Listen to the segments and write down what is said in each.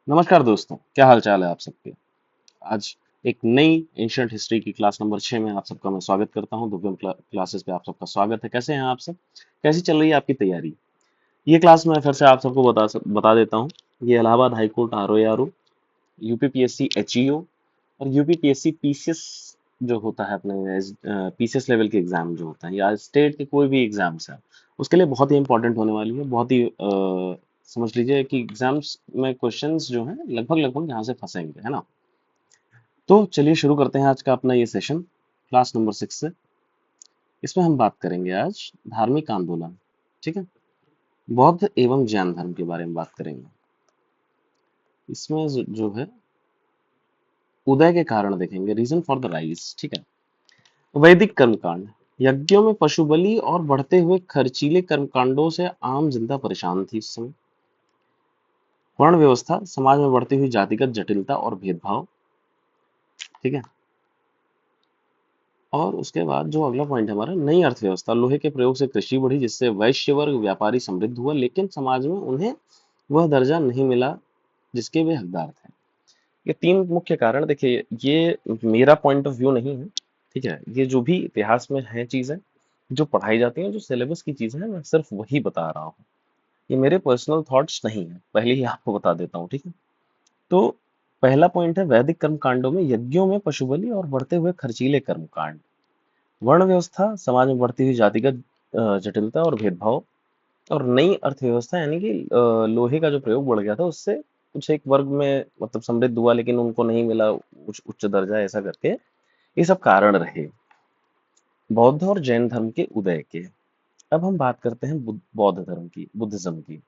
नमस्कार दोस्तों, क्या हाल चाल है आप सबके। आज एक नई एंशियंट हिस्ट्री की क्लास नंबर 6 में आप सबका मैं स्वागत करता हूं। दुर्गम क्लासेस पे आप सबका स्वागत है। कैसे हैं आप सब? कैसी चल रही है आपकी तैयारी? ये क्लास मैं फिर से आप सबको बता देता हूं। ये Allahabad high court RO UPPSC HEO और यूपीपीएससी पीसीएस जो होता है अपने पीसीएस लेवल के एग्जाम जो होता है या स्टेट के कोई भी एग्जाम्स है, उसके लिए बहुत ही इंपॉर्टेंट होने वाली है। बहुत ही समझ लीजिए कि एग्जाम्स में क्वेश्चंस जो हैं लगभग लगभग यहाँ से फंसेंगे, है ना। तो चलिए शुरू करते हैं आज का अपना ये सेशन क्लास नंबर 6 से। इसमें हम बात करेंगे आज धार्मिक आंदोलन। ठीक है, बौद्ध एवं जैन धर्म के बारे में बात करेंगे। इसमें जो है उदय के कारण देखेंगे, रीजन फॉर द राइज। ठीक है, वैदिक कर्मकांड। यज्ञों में पशु बलि और बढ़ते हुए खर्चीले कर्मकांडों से आम जनता परेशान थी इस समय। वर्ण व्यवस्था, समाज में बढ़ती हुई जातिगत जटिलता और भेदभाव। ठीक है, और उसके बाद जो अगला पॉइंट है हमारा, नई अर्थव्यवस्था। लोहे के प्रयोग से कृषि बढ़ी जिससे वैश्य वर्ग व्यापारी समृद्ध हुआ, लेकिन समाज में उन्हें वह दर्जा नहीं मिला जिसके वे हकदार थे। ये तीन मुख्य कारण। देखिए, ये मेरा पॉइंट ऑफ व्यू नहीं है। ठीक है, ये जो भी इतिहास में है चीजें जो पढ़ाई जाती हैं, जो सिलेबस की चीजें हैं, मैं सिर्फ वही बता रहा हूँ। ये मेरे पर्सनल थॉट्स नहीं है, पहले ही आपको बता देता हूँ। ठीक है, तो पहला पॉइंट है वैदिक कर्म कांडों में यज्ञों में पशु बलि और बढ़ते हुए खर्चीले कर्म कांड। वर्ण व्यवस्था, समाज में बढ़ती हुई जातिगत जटिलता और भेदभाव। और नई अर्थव्यवस्था यानी कि लोहे का जो प्रयोग बढ़ गया था, उससे कुछ एक वर्ग में मतलब समृद्ध हुआ, लेकिन उनको नहीं मिला उच्च उच्च दर्जा, ऐसा करके ये सब कारण रहे बौद्ध और जैन धर्म के उदय के। अब हम बात करते हैं बौद्ध धर्म की, बुद्धिज्म की।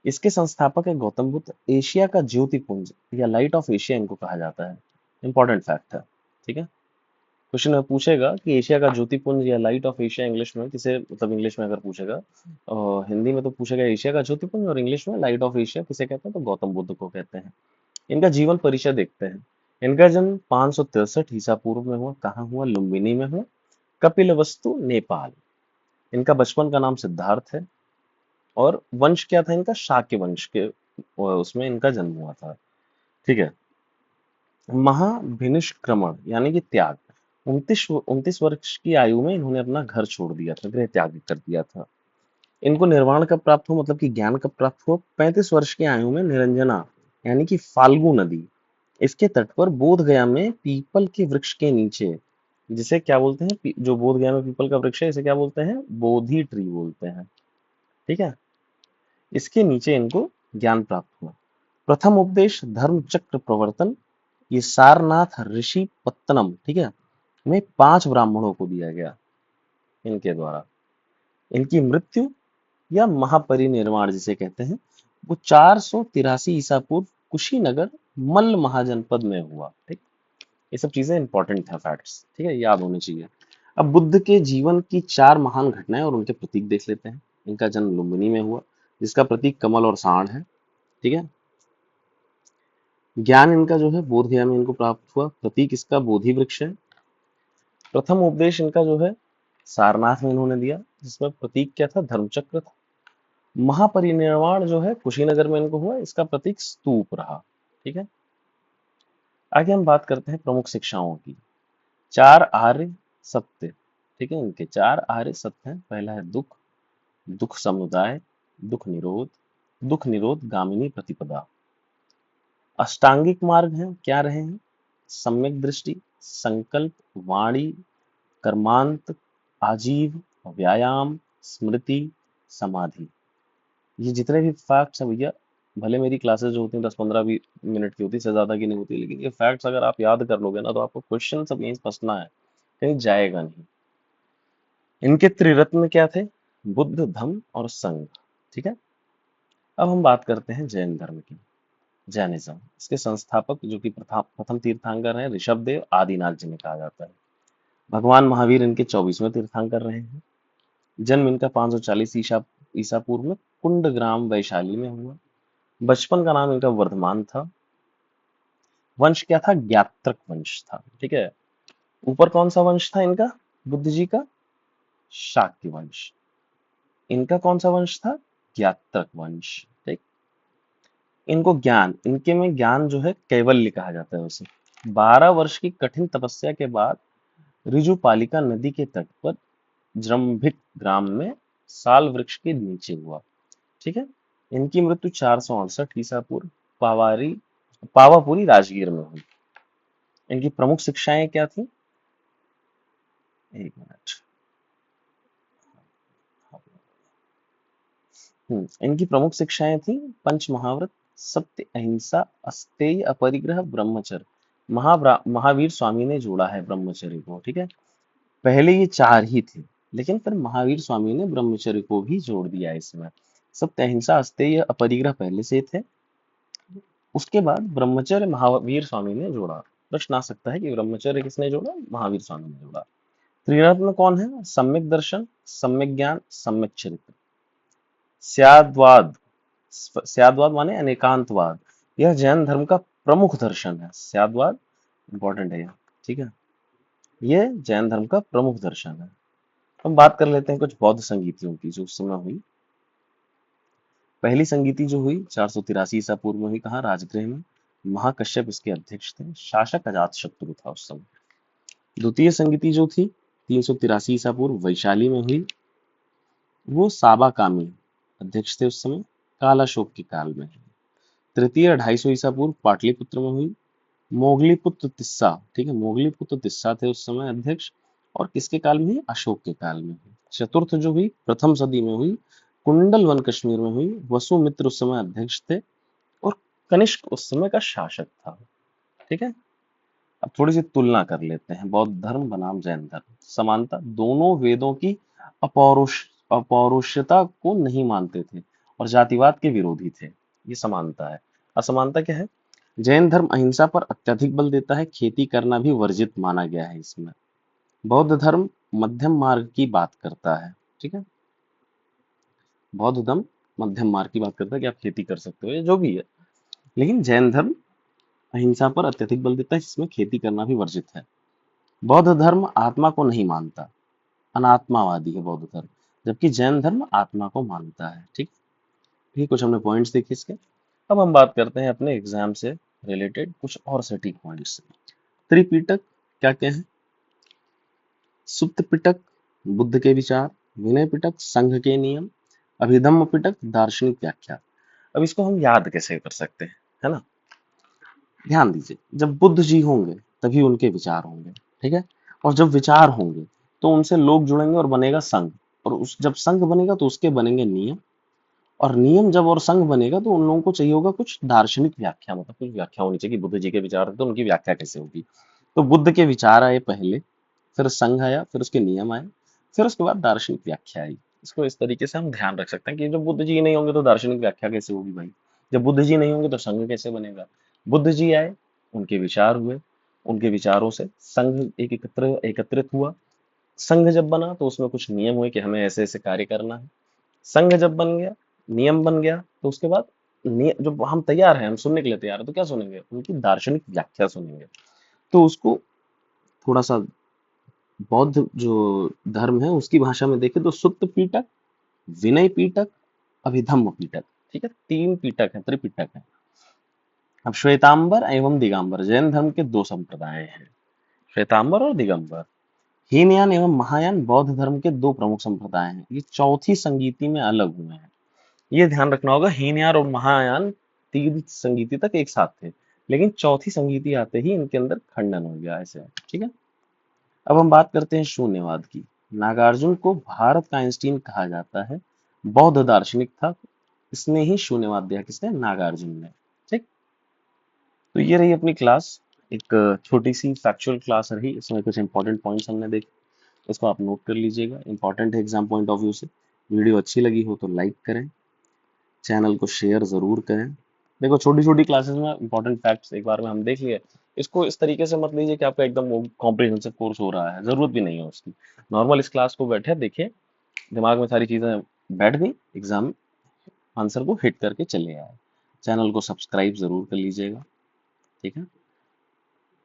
इसके संस्थापक है गौतम बुद्ध। एशिया का ज्योतिपुंज या लाइट ऑफ एशिया इनको कहा जाता है। इंपॉर्टेंट फैक्ट है। ठीक है, क्वेश्चन में पूछेगा कि एशिया का ज्योतिपुंज या लाइट ऑफ एशिया इंग्लिश में किसे, मतलब इंग्लिश में अगर पूछेगा और हिंदी में तो पूछेगा एशिया का ज्योतिपुंज, और इंग्लिश में लाइट ऑफ एशिया किसे कहते हैं, तो गौतम बुद्ध को कहते हैं। इनका जीवन परिचय देखते हैं। इनका जन्म 563 ईसा पूर्व में हुआ। कहाँ हुआ? लुम्बिनी में हुआ, कपिलवस्तु, नेपाल। इनका बचपन का नाम सिद्धार्थ है। और वंश क्या था इनका? शाक्य वंश के उसमें इनका जन्म हुआ था। ठीक है, महाभिनिष्क्रमण यानी कि त्याग। 29 वर्ष की आयु में इन्होंने अपना घर छोड़ दिया था, गृह त्याग कर दिया था। इनको निर्वाण कब प्राप्त हुआ, मतलब कि ज्ञान कब प्राप्त हुआ? 35 वर्ष की आयु में निरंजना यानी कि फाल्गु नदी इसके तट पर बोध गया में पीपल के वृक्ष के नीचे, जिसे क्या बोलते हैं, जो बोध गया में पीपल का वृक्ष है, इसे क्या बोलते हैं? बोधि ट्री बोलते हैं। ठीक है, इसके नीचे इनको ज्ञान प्राप्त हुआ। प्रथम उपदेश धर्म चक्र प्रवर्तन, ये सारनाथ ऋषि पत्तनम, ठीक है, में 5 ब्राह्मणों को दिया गया इनके द्वारा। इनकी मृत्यु या महापरिनिर्वाण जिसे कहते हैं, वो 483 ईसा पूर्व कुशीनगर मल्ल महाजनपद में हुआ। ठीक, ये सब चीजें इंपॉर्टेंट है, फैक्ट्स। ठीक है, याद होने चाहिए। अब बुद्ध के जीवन की 4 महान घटनाएं और उनके प्रतीक देख लेते हैं। इनका जन्म लुम्बिनी में हुआ, जिसका प्रतीक कमल और सांड है। ठीक है, ज्ञान इनका जो है बोध गया में इनको प्राप्त हुआ, प्रतीक इसका बोधि वृक्ष है। प्रथम उपदेश इनका जो है सारनाथ में इन्होंने दिया, जिसमें प्रतीक क्या था? धर्मचक्र था। महापरिनिर्वाण जो है कुशीनगर में इनको हुआ, इसका प्रतीक स्तूप रहा। ठीक है, आगे हम बात करते हैं प्रमुख शिक्षाओं की। 4 आर्य सत्य। ठीक है, इनके 4 आर्य सत्य हैं। पहला है दुख, दुख समुदाय, दुख निरोध, दुख निरोध गामिनी प्रतिपदा। अष्टांगिक मार्ग हैं, क्या रहे हैं? सम्यक दृष्टि, संकल्प, वाणी, कर्मांत, आजीव, व्यायाम, स्मृति, समाधि। ये जितने भी फैक्ट्स हैं भैया, भले मेरी क्लासेस जो होती हैं 10-15-20 मिनट की होती है, इससे ज्यादा की नहीं होती, लेकिन ये फैक्ट्स अगर आप याद कर लोगे ना, तो आपको क्वेश्चन सब यहीं फंसना है, कहीं जाएगा नहीं। इनके त्रिरत्न क्या थे? बुद्ध, धम्म और संघ। ठीक है, अब हम बात करते हैं जैन धर्म की। जैनिज्म, इसके संस्थापक जो कि प्रथम तीर्थंकर हैं ऋषभदेव आदिनाथ जिन्हें कहा जाता है। भगवान महावीर इनके 24वें तीर्थंकर रहे हैं। जन्म इनका 540 ईसा ईसा पूर्व में कुंडग्राम वैशाली में हुआ। बचपन का नाम इनका वर्धमान था। वंश क्या था? ज्ञात्रक वंश था। ठीक है, ऊपर कौन सा वंश था इनका? बुद्ध जी का शाक्य वंश। इनका कौन सा वंश था? ज्ञात्रक वंश। ठीक, इनके में ज्ञान जो है कैवल्य कहा जाता है उसे। 12 वर्ष की कठिन तपस्या के बाद ऋजुपालिका नदी के तट पर जृंभिक ग्राम में साल वृक्ष के नीचे हुआ। ठीक है। इनकी मृत्यु 468 ईसा पूर्व पावापुरी राजगीर में हुई। इनकी प्रमुख शिक्षाएं क्या थी? एक मिनट। इनकी प्रमुख शिक्षाएं थी पंच महाव्रत, सत्य, अहिंसा, अस्तेय, अपरिग्रह, ब्रह्मचर्य। महावीर स्वामी ने जोड़ा है ब्रह्मचर्य को। ठीक है। पहले ये 4 ही थे, लेकिन फिर महावीर स्वामी ने ब्रह्मचर्य को भी जोड़ दिया इसमें। सत्य, अहिंसा, अस्तेय, अपरिग्रह पहले से थे। उसके बाद ब्रह्मचर्य महावीर स्वामी ने जोड़ा। प्रश्न आ सकता है कि ब्रह्मचर्य किसने जोड़ा? महावीर स्वामी ने जोड़ा। त्रिरत्न कौन है? सम्यक दर्शन, सम्यक ज्ञान, सम्यक चरित्र। स्याद्वाद, स्याद्वाद माने अनेकांतवाद। यह जैन धर्म का प्रमुख दर्शन है। स्याद्वाद इंपॉर्टेंट है। ठीक है। ये जैन धर्म का प्रमुख दर्शन है। हम बात कर लेते हैं कुछ बौद्ध संगीतियों की जो उस समय हुई। पहली संगीति जो हुई 483 ईसा पूर्व में हुई। कहाँ? राजगृह में। महाकश्यप इसके अध्यक्ष थे। शासक अजातशत्रु था उस समय। द्वितीय संगीति जो थी 383 ईसा पूर्व वैशाली में हुई। वो साबाकामी अध्यक्ष थे उस समय, कालाशोक के काल में। तृतीय 250 ईसा पूर्व पाटलिपुत्र में हुई। मोगलीपुत्र तिस्सा, ठीक है, मोगलीपुत्र तिस्सा थे उस समय अध्यक्ष। और किसके काल में हुई? अशोक के काल में हुई। चतुर्थ जो हुई प्रथम सदी में हुई, कुंडल वन कश्मीर में हुई। वसुमित्र उस समय अध्यक्ष थे और कनिष्क उस समय का शासक था। ठीक है। अब थोड़ी सी तुलना कर लेते हैं। बौद्ध धर्म बनाम जैन धर्म। समानता, दोनों वेदों की अपौरुषता को नहीं मानते थे और जातिवाद के विरोधी थे। ये समानता है। असमानता क्या है? जैन धर्म अहिंसा पर अत्यधिक बल देता है। खेती करना भी वर्जित माना गया है इसमें। बौद्ध धर्म मध्यम मार्ग की बात करता है। ठीक है। बौद्ध धर्म मध्यम मार्ग की बात करता है कि आप खेती कर सकते हो या जो भी है। लेकिन जैन धर्म अहिंसा पर अत्यधिक बल देता है, जिसमें खेती करना भी वर्जित है। बौद्ध धर्म आत्मा को नहीं मानता, अनात्मावादी है बौद्ध धर्म, जबकि जैन धर्म आत्मा को मानता है। ठीक। ये कुछ हमने पॉइंट्स देखे इसके। अब हम बात करते हैं अपने एग्जाम से रिलेटेड कुछ और सटीक पॉइंट्स। त्रिपिटक क्या क्या है? सुत्त पिटक बुद्ध के विचार, विनय पिटक संघ के नियम, अभिधम्म पिटक दार्शनिक व्याख्या। अब इसको हम याद कैसे कर सकते हैं, है ना? ध्यान दीजिए, जब बुद्ध जी होंगे तभी उनके विचार होंगे। ठीक है। और जब विचार होंगे तो उनसे लोग जुड़ेंगे और बनेगा संघ। और उस जब संघ बनेगा तो उसके बनेंगे नियम। और नियम जब और संघ बनेगा तो उन लोगों को चाहिए होगा कुछ दार्शनिक व्याख्या, मतलब कुछ व्याख्या होनी चाहिए कि बुद्ध जी के विचार थे तो उनकी व्याख्या कैसे होगी। तो बुद्ध के विचार आए पहले, फिर संघ आया, फिर उसके नियम आए, फिर उसके बाद दार्शनिक व्याख्या आई। इसको इस तरीके से हम ध्यान रख सकते हैं कि जब बुद्ध जी नहीं होंगे तो दार्शनिक व्याख्या कैसे होगी भाई। जब बुद्ध जी नहीं होंगे तो संघ कैसे बनेगा। बुद्ध जी आए, उनके विचार हुए, उनके विचारों से संघ एकत्रित हुआ। संघ जब बना तो उसमें कुछ नियम हुए कि हमें ऐसे ऐसे कार्य करना है। संघ जब बन गया, नियम बन गया, तो उसके बाद जब हम तैयार हैं, हम सुनने के लिए तैयार है, तो क्या सुनेंगे? उनकी दार्शनिक व्याख्या सुनेंगे। तो उसको थोड़ा सा बौद्ध जो धर्म है उसकी भाषा में देखें तो सुत्त पीटक, विनय पीटक, अभिधम्म पीटक। ठीक है। 3 पीटक है, त्रिपीटक है। अब श्वेतांबर एवं दिगंबर जैन धर्म के 2 संप्रदाय हैं, श्वेतांबर और दिगंबर। हीनयान एवं महायान बौद्ध धर्म के 2 प्रमुख संप्रदाय हैं। ये चौथी संगीति में अलग हुए हैं। ये ध्यान रखना होगा, हीनयान और महायान 3 संगीति तक एक साथ थे, लेकिन चौथी संगीति आते ही इनके अंदर खंडन हो गया ऐसे। ठीक है। अब हम बात करते हैं शून्यवाद की। नागार्जुन को भारत का आइंस्टीन कहा जाता है। बौद्ध दार्शनिक था, इसने ही शून्यवाद दिया। किसने? नागार्जुन ने। ठीक। तो ये रही अपनी क्लास, एक छोटी सी फैक्चुअल क्लास रही। इसमें कुछ इंपॉर्टेंट पॉइंट्स हमने देखे, इसको आप नोट कर लीजिएगा, इंपॉर्टेंट है एग्जाम पॉइंट ऑफ व्यू से। वीडियो अच्छी लगी हो तो लाइक करें, चैनल को शेयर जरूर करें। देखो, छोटी छोटी क्लासेस में इंपॉर्टेंट फैक्ट्स एक बार में हम देख लिए। इसको इस तरीके से मत लीजिए कि आपका एकदम कॉम्प्रिहेंसिव कोर्स हो रहा है, जरूरत भी नहीं है उसकी। नॉर्मल इस क्लास को बैठे देखिए, दिमाग में सारी चीजें बैठ गई, एग्जाम आंसर को हिट करके चले आए। चैनल को सब्सक्राइब जरूर कर लीजिएगा। ठीक है।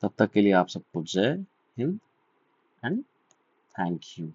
तब तक के लिए आप सबको जय हिंद एंड थैंक यू।